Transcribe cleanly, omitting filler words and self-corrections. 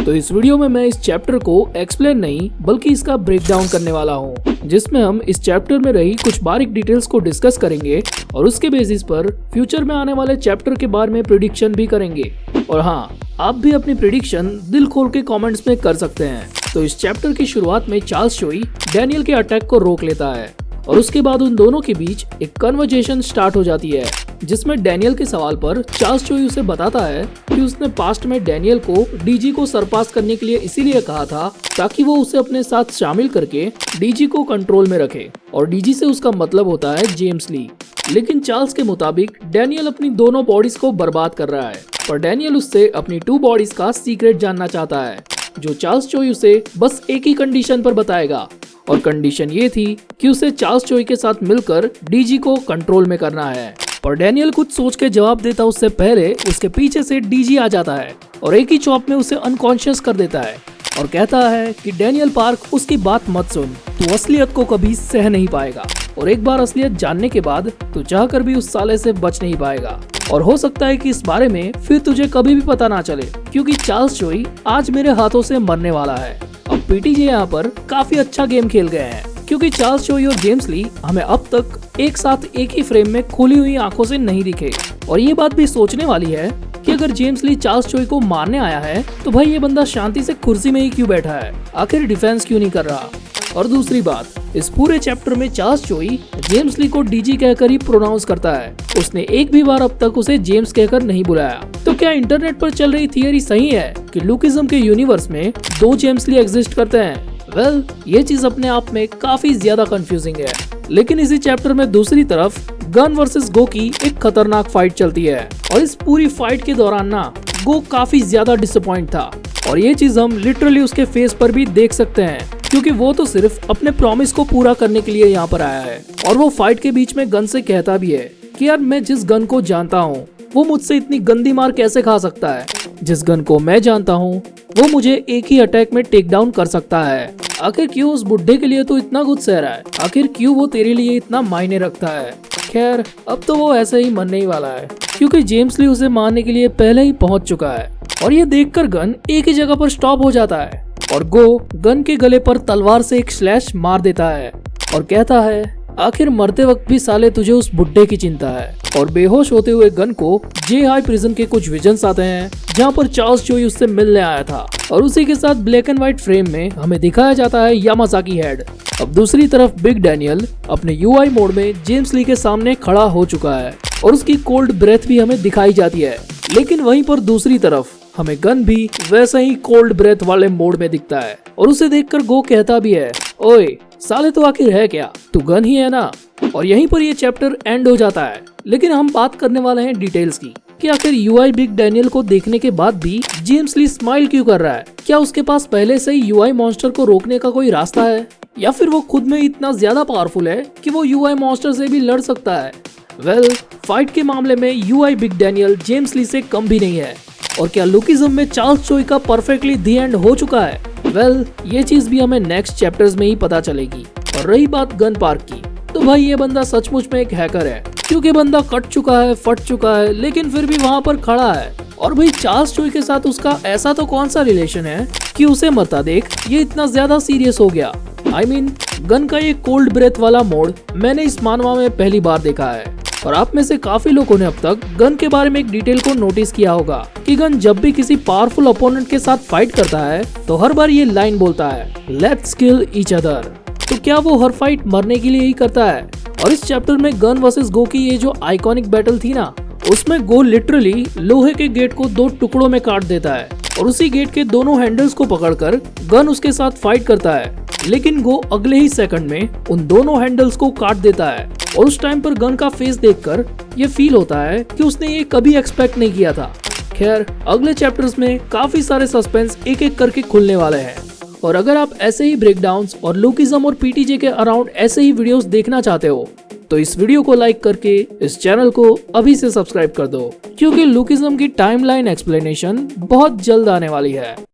तो इस वीडियो में मैं इस चैप्टर को एक्सप्लेन नहीं बल्कि इसका ब्रेक डाउन करने वाला हूँ, जिसमें हम इस चैप्टर में रही कुछ बारीक डिटेल्स को डिस्कस करेंगे और उसके बेसिस पर फ्यूचर में आने वाले चैप्टर के बारे में प्रेडिक्शन भी करेंगे। और हाँ, आप भी अपनी प्रेडिक्शन दिल खोल के कमेंट्स में कर सकते हैं। तो इस चैप्टर की शुरुआत में चार्ल्स चोई डैनियल के अटैक को रोक लेता है और उसके बाद उन दोनों के बीच एक कन्वर्सेशन स्टार्ट हो जाती है, जिसमें डैनियल के सवाल पर चार्ल्स चोई उसे बताता है कि उसने पास्ट में डैनियल को डीजी को सरपास करने के लिए इसीलिए कहा था ताकि वो उसे अपने साथ शामिल करके डीजी को कंट्रोल में रखे, और डीजी से उसका मतलब होता है जेम्स ली। लेकिन चार्ल्स के मुताबिक डैनियल अपनी दोनों बॉडीज को बर्बाद कर रहा है, पर डैनियल उससे अपनी 2 बॉडीज का सीक्रेट जानना चाहता है, जो चार्ल्स चोई उसे बस एक ही कंडीशन पर बताएगा, और कंडीशन ये थी कि उसे चार्ल्स चोई के साथ मिलकर डीजी को कंट्रोल में करना है। पर डैनियल कुछ सोच के जवाब देता उससे पहले उसके पीछे से डीजी आ जाता है और एक ही चॉप में उसे अनकॉन्शियस कर देता है और कहता है कि डैनियल पार्क, उसकी बात मत सुन, तू असलियत को कभी सह नहीं पाएगा, और एक बार असलियत जानने के बाद तू चाहकर भी उस साले से बच नहीं पाएगा, और हो सकता है कि इस बारे में फिर तुझे कभी भी पता ना चले, क्योंकि चार्ल्स चोई आज मेरे हाथों से मरने वाला है। अब पीटीजे यहाँ पर काफी अच्छा गेम खेल गए हैं, क्योंकि चार्ल्स चोई और जेम्स ली हमें अब तक एक साथ एक ही फ्रेम में खुली हुई आंखों से नहीं दिखे, और ये बात भी सोचने वाली है कि अगर जेम्स ली चार्ल्स चोई को मारने आया है तो भाई ये बंदा शांति से कुर्सी में ही क्यों बैठा है, आखिर डिफेंस क्यों नहीं कर रहा। और दूसरी बात, इस पूरे चैप्टर में चार्ल्स चोई जेम्स ली को डीजी कहकर ही प्रोनाउंस करता है, उसने एक भी बार अब तक उसे जेम्स कहकर नहीं बुलाया। तो क्या इंटरनेट पर चल रही थियरी सही है कि लुकिज्म के यूनिवर्स में 2 जेम्स ली एग्जिस्ट करते हैं? वेल, ये चीज अपने आप में काफी ज्यादा कंफ्यूजिंग है। लेकिन इसी चैप्टर में दूसरी तरफ गन वर्सेस गो की एक खतरनाक फाइट चलती है, और इस पूरी फाइट के दौरान ना गो काफी ज्यादा डिसअपॉइंट था, और ये चीज हम लिटरली उसके फेस पर भी देख सकते हैं, क्योंकि वो तो सिर्फ अपने प्रॉमिस को पूरा करने के लिए यहाँ पर आया है। और वो फाइट के बीच में गन से कहता भी है कि यार, मैं जिस गन को जानता हूँ वो मुझसे इतनी गंदी मार कैसे खा सकता है, जिस गन को मैं जानता हूँ वो मुझे एक ही अटैक में टेक डाउन कर सकता है। आखिर क्यों उस बुड्ढे के लिए तो इतना कुछ सह रहा है, आखिर क्यों वो तेरे लिए इतना मायने रखता है। खैर, अब तो वो ऐसे ही मरने ही वाला है, क्योंकि जेम्स ली उसे मारने के लिए पहले ही पहुंच चुका है, और ये देखकर गन एक ही जगह पर स्टॉप हो जाता है और गो गन के गले पर तलवार से एक स्लैश मार देता है और कहता है, आखिर मरते वक्त भी साले तुझे उस बुड्ढे की चिंता है। और बेहोश होते हुए गन को जे हाई प्रिजन के कुछ विजन्स आते हैं, जहाँ पर चार्ल्स चोई उससे मिलने आया था, और उसी के साथ ब्लैक एंड व्हाइट फ्रेम में हमें दिखाया जाता है यामाजाकी हेड। अब दूसरी तरफ बिग डैनियल अपने यूआई मोड में जेम्स ली के सामने खड़ा हो चुका है, और उसकी कोल्ड ब्रेथ भी हमें दिखाई जाती है। लेकिन वहीं पर दूसरी तरफ हमें गन भी वैसे ही कोल्ड ब्रेथ वाले मोड में दिखता है, और उसे देखकर गो कहता भी है, ओए साले तो आखिर है क्या, तू गन ही है ना। और यहीं पर ये चैप्टर एंड हो जाता है। लेकिन हम बात करने वाले हैं डिटेल्स की, कि आखिर यूआई बिग डैनियल को देखने के बाद भी जेम्स ली स्माइल क्यों कर रहा है। क्या उसके पास पहले से ही यूआई मॉन्स्टर को रोकने का कोई रास्ता है, या फिर वो खुद में इतना ज्यादा पावरफुल है कि वो यूआई मॉन्स्टर से भी लड़ सकता है। वेल, फाइट के मामले में यूआई बिग डैनियल जेम्स ली से कम भी नहीं है। और क्या लुकिज्म में चार्ल्स चोई का परफेक्टली दी एंड हो चुका है? वेल, ये चीज भी हमें नेक्स्ट चैप्टर्स में ही पता चलेगी। और रही बात गन पार्क की, तो भाई ये बंदा सचमुच में एक हैकर है, क्योंकि बंदा कट चुका है, फट चुका है, लेकिन फिर भी वहाँ पर खड़ा है। और भाई चार्ल्स चोई के साथ उसका ऐसा तो कौन सा रिलेशन है कि उसे मरता देख ये इतना ज्यादा सीरियस हो गया। I mean, गन का ये कोल्ड ब्रेथ वाला मोड मैंने इस मानवा में पहली बार देखा है, और आप में से काफी लोगों ने अब तक गन के बारे में एक डिटेल को नोटिस किया होगा कि गन जब भी किसी पावरफुल ओपोनेंट के साथ फाइट करता है तो हर बार ये लाइन बोलता है, लेट्स किल ईच अदर। तो क्या वो हर फाइट मरने के लिए ही करता है? और इस चैप्टर में गन वर्सेस गो की ये जो आइकॉनिक बैटल थी ना, उसमें गो लिटरली लोहे के गेट को 2 टुकड़ों में काट देता है, और उसी गेट के दोनों हैंडल्स को पकड़कर गन उसके साथ फाइट करता है। लेकिन गो अगले ही सेकंड में उन दोनों हैंडल्स को काट देता है, और उस टाइम पर गन का फेस देखकर ये फील होता है कि उसने ये कभी एक्सपेक्ट नहीं किया था। खैर, अगले चैप्टर्स में काफी सारे सस्पेंस एक एक करके खुलने वाले हैं, और अगर आप ऐसे ही ब्रेकडाउन्स और लुकिज्म और पीटीजे के अराउंड ऐसे ही वीडियोस देखना चाहते हो तो इस वीडियो को लाइक करके इस चैनल को अभी से सब्सक्राइब कर दो, क्योंकि लुकिज्म की टाइमलाइन एक्सप्लेनेशन बहुत जल्द आने वाली है।